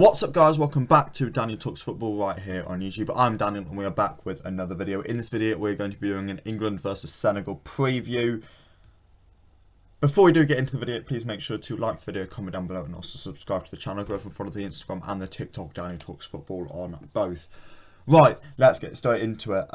What's up guys, welcome back to Daniel Talks Football right here on YouTube. I'm Daniel and we are back with another video. In this video we're going to be doing an England versus Senegal preview. Before we do get into the video, please make sure to like the video, comment down below and also subscribe to the channel. Go and follow the Instagram and the TikTok Daniel Talks Football on both. Right, let's get straight into it.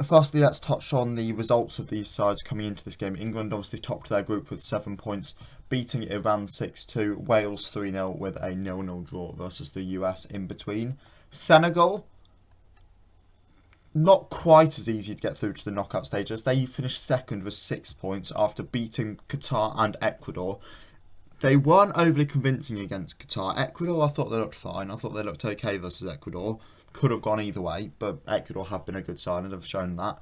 Firstly, let's touch on the results of these sides coming into this game. England obviously topped their group with 7 points, beating Iran 6-2, Wales 3-0 with a 0-0 draw versus the US in between. Senegal, not quite as easy to get through to the knockout stages. They finished second with 6 points after beating Qatar and Ecuador. They weren't overly convincing against Qatar. Ecuador, I thought they looked fine. I thought they looked okay versus Ecuador. Could have gone either way, but Ecuador have been a good side and have shown that.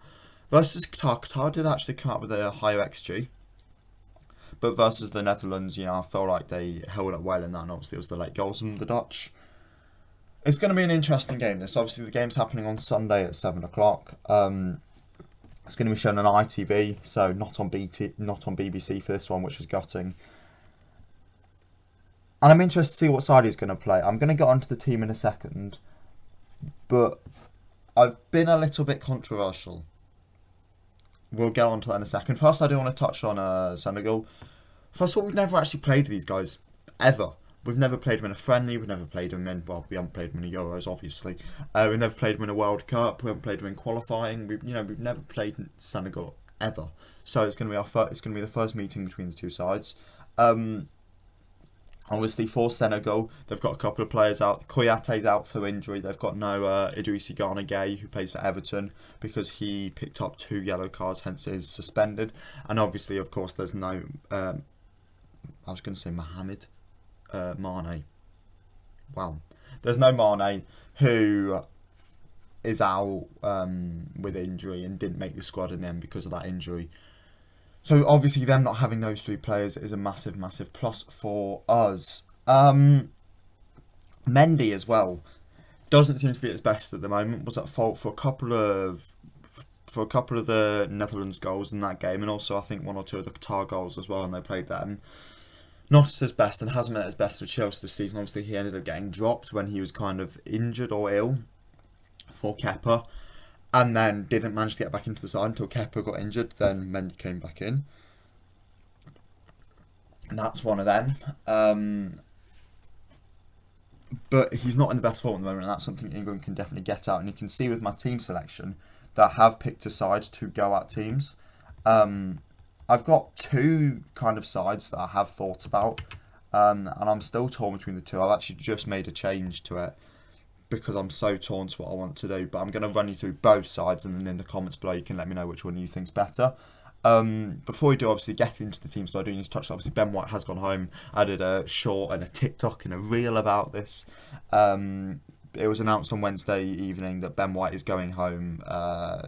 Versus Qatar, Qatar did actually come up with a higher XG. But versus the Netherlands, I felt like they held up well in that, and obviously it was the late goals from the Dutch. It's going to be an interesting game. This obviously the game's happening on Sunday at 7 o'clock. It's going to be shown on ITV, so not on BBC for this one, which is gutting. And I'm interested to see what side he's going to play. I'm going to get onto the team in a second, but I've been a little bit controversial. We'll get on to that in a second. First, I do want to touch on Senegal. First of all, we've never actually played these guys, ever. We've never played them in a friendly, we've never played them in, well, we haven't played them in the Euros, obviously. We've never played them in a World Cup, we haven't played them in qualifying. We've never played Senegal, ever. So it's going to be the first meeting between the two sides. Obviously, for Senegal, they've got a couple of players out. Koyate's out for injury. They've got no Idrissa Gana Gueye, who plays for Everton, because he picked up 2 yellow cards, hence is suspended. And obviously, of course, there's no... I was going to say Mohamed Mane. Wow. There's no Mane, who is out with injury and didn't make the squad in the end because of that injury. So obviously them not having those 3 players is a massive, massive plus for us. Mendy as well doesn't seem to be at its best at the moment. Was at fault for a couple of the Netherlands goals in that game, and also I think 1 or 2 of the Qatar goals as well, and they played them. Not at his best, and hasn't been at his best for Chelsea this season. Obviously he ended up getting dropped when he was kind of injured or ill for Kepa. And then didn't manage to get back into the side until Kepa got injured. Then Mendy came back in. And that's one of them. But he's not in the best form at the moment. And that's something England can definitely get out. And you can see with my team selection that I have picked a side to go at teams. I've got 2 kind of sides that I have thought about. And I'm still torn between the 2. I've actually just made a change to it, because I'm so torn to what I want to do. But I'm going to run you through both sides, and then in the comments below you can let me know which one you think's better. Before we do obviously get into the teams, I do need to touch, obviously Ben White has gone home. I did a short and a TikTok and a reel about this. It was announced on Wednesday evening that Ben White is going home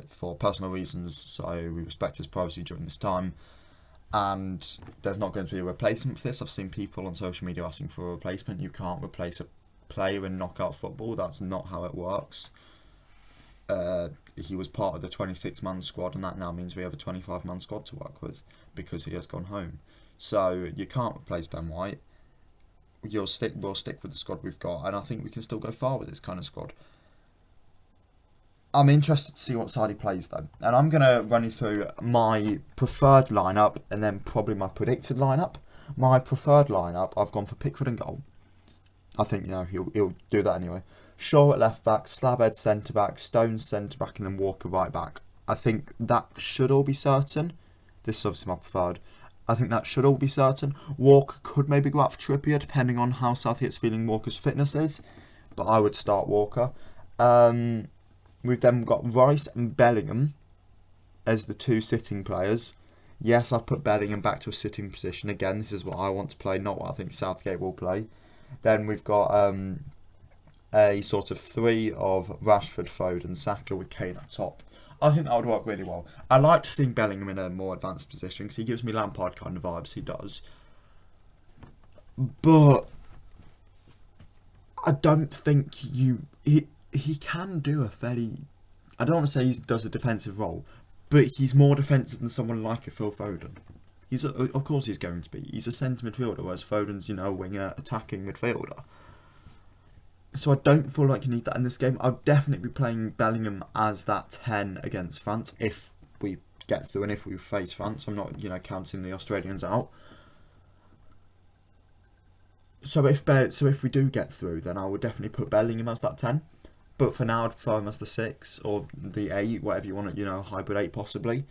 for personal reasons, so we respect his privacy during this time. And there's not going to be a replacement for this. I've seen people on social media asking for a replacement. You can't replace a player in knockout football. That's not how it works. He was part of the 26-man squad, and that now means we have a 25-man squad to work with because he has gone home. So you can't replace Ben White. We'll stick with the squad we've got, and I think we can still go far with this kind of squad. I'm interested to see what side he plays though, and I'm going to run you through my preferred lineup and then probably my predicted lineup. My preferred lineup, I've gone for Pickford and goal. I think, he'll do that anyway. Shaw at left back, Slabhead centre back, Stones centre back, and then Walker right back. I think that should all be certain. This is obviously my preferred. I think that should all be certain. Walker could maybe go out for Trippier, depending on how Southgate's feeling Walker's fitness is. But I would start Walker. We've then got Rice and Bellingham as the 2 sitting players. Yes, I've put Bellingham back to a sitting position. Again, this is what I want to play, not what I think Southgate will play. Then we've got a sort of 3 of Rashford, Foden, Saka with Kane up top. I think that would work really well. I like seeing Bellingham in a more advanced position because he gives me Lampard kind of vibes, he does. But I don't think he can do a fairly... I don't want to say he does a defensive role, but he's more defensive than someone like a Phil Foden. Of course he's going to be. He's a centre midfielder, whereas Foden's, a winger attacking midfielder. So I don't feel like you need that in this game. I'll definitely be playing Bellingham as that 10 against France if we get through and if we face France. I'm not, counting the Australians out. So if we do get through, then I would definitely put Bellingham as that 10. But for now, I'd prefer him as the 6 or the 8, whatever you want it, hybrid 8 possibly.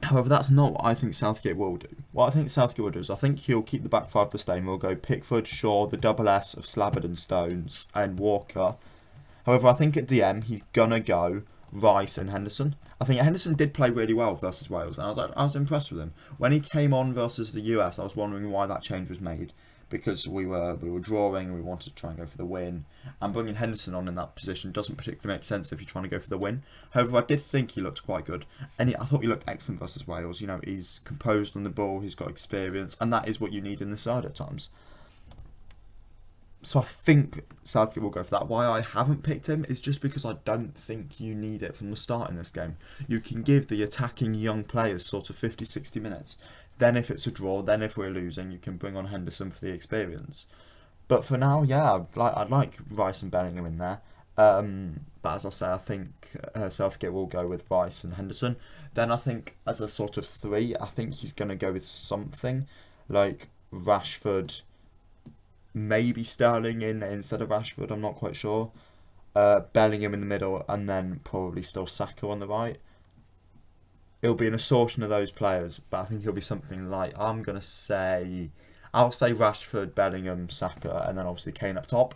However, that's not what I think Southgate will do. What I think Southgate will do is I think he'll keep the back 5 the same. We'll go Pickford, Shaw, the double S of Slabbard and Stones, and Walker. However, I think at DM he's gonna go Rice and Henderson. I think Henderson did play really well versus Wales, and I was impressed with him. When he came on versus the US, I was wondering why that change was made. Because we were drawing, we wanted to try and go for the win, and bringing Henderson on in that position doesn't particularly make sense if you're trying to go for the win. However, I did think he looked quite good, and I thought he looked excellent versus Wales. He's composed on the ball, he's got experience, and that is what you need in this side at times. So I think Southgate will go for that. Why I haven't picked him is just because I don't think you need it from the start in this game. You can give the attacking young players sort of 50, 60 minutes. Then if it's a draw, then if we're losing, you can bring on Henderson for the experience. But for now, yeah, I'd like Rice and Bellingham in there. But as I say, I think Southgate will go with Rice and Henderson. Then I think as a sort of 3, I think he's going to go with something like Rashford, maybe Sterling in instead of Rashford, I'm not quite sure. Bellingham in the middle, and then probably still Saka on the right. It'll be an assortment of those players, but I think it'll be something like, I'll say Rashford, Bellingham, Saka, and then obviously Kane up top.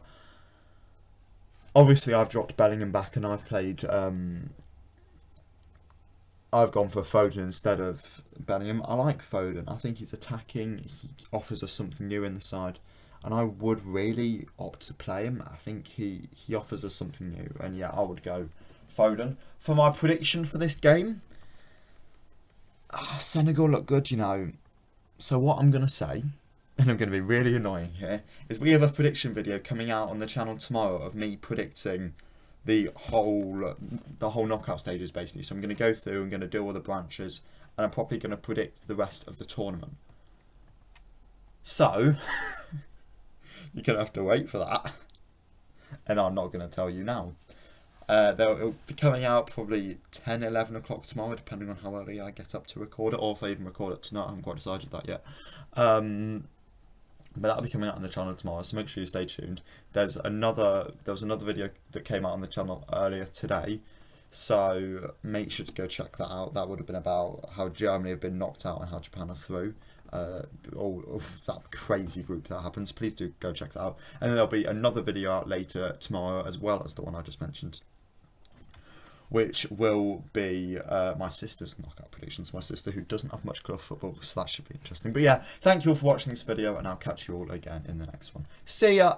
Obviously, I've dropped Bellingham back, and I've played. I've gone for Foden instead of Bellingham. I like Foden. I think he's attacking. He offers us something new in the side, and I would really opt to play him. I think he offers us something new, and yeah, I would go Foden. For my prediction for this game, Senegal look good, So what I'm going to say, and I'm going to be really annoying here, is we have a prediction video coming out on the channel tomorrow of me predicting the whole knockout stages, basically. So I'm going to go through, I'm going to do all the branches, and I'm probably going to predict the rest of the tournament. So, you're going to have to wait for that. And I'm not going to tell you now. It'll be coming out probably 10, 11 o'clock tomorrow, depending on how early I get up to record it, or if I even record it tonight. I haven't quite decided that yet. But that'll be coming out on the channel tomorrow, so make sure you stay tuned. There was another video that came out on the channel earlier today, so make sure to go check that out. That would have been about how Germany have been knocked out and how Japan are through. All of that crazy group that happens. Please do go check that out. And then there'll be another video out later tomorrow, as well as the one I just mentioned, which will be my sister's knockout predictions. My sister, who doesn't have much club football, so that should be interesting. But yeah, thank you all for watching this video, and I'll catch you all again in the next one. See ya!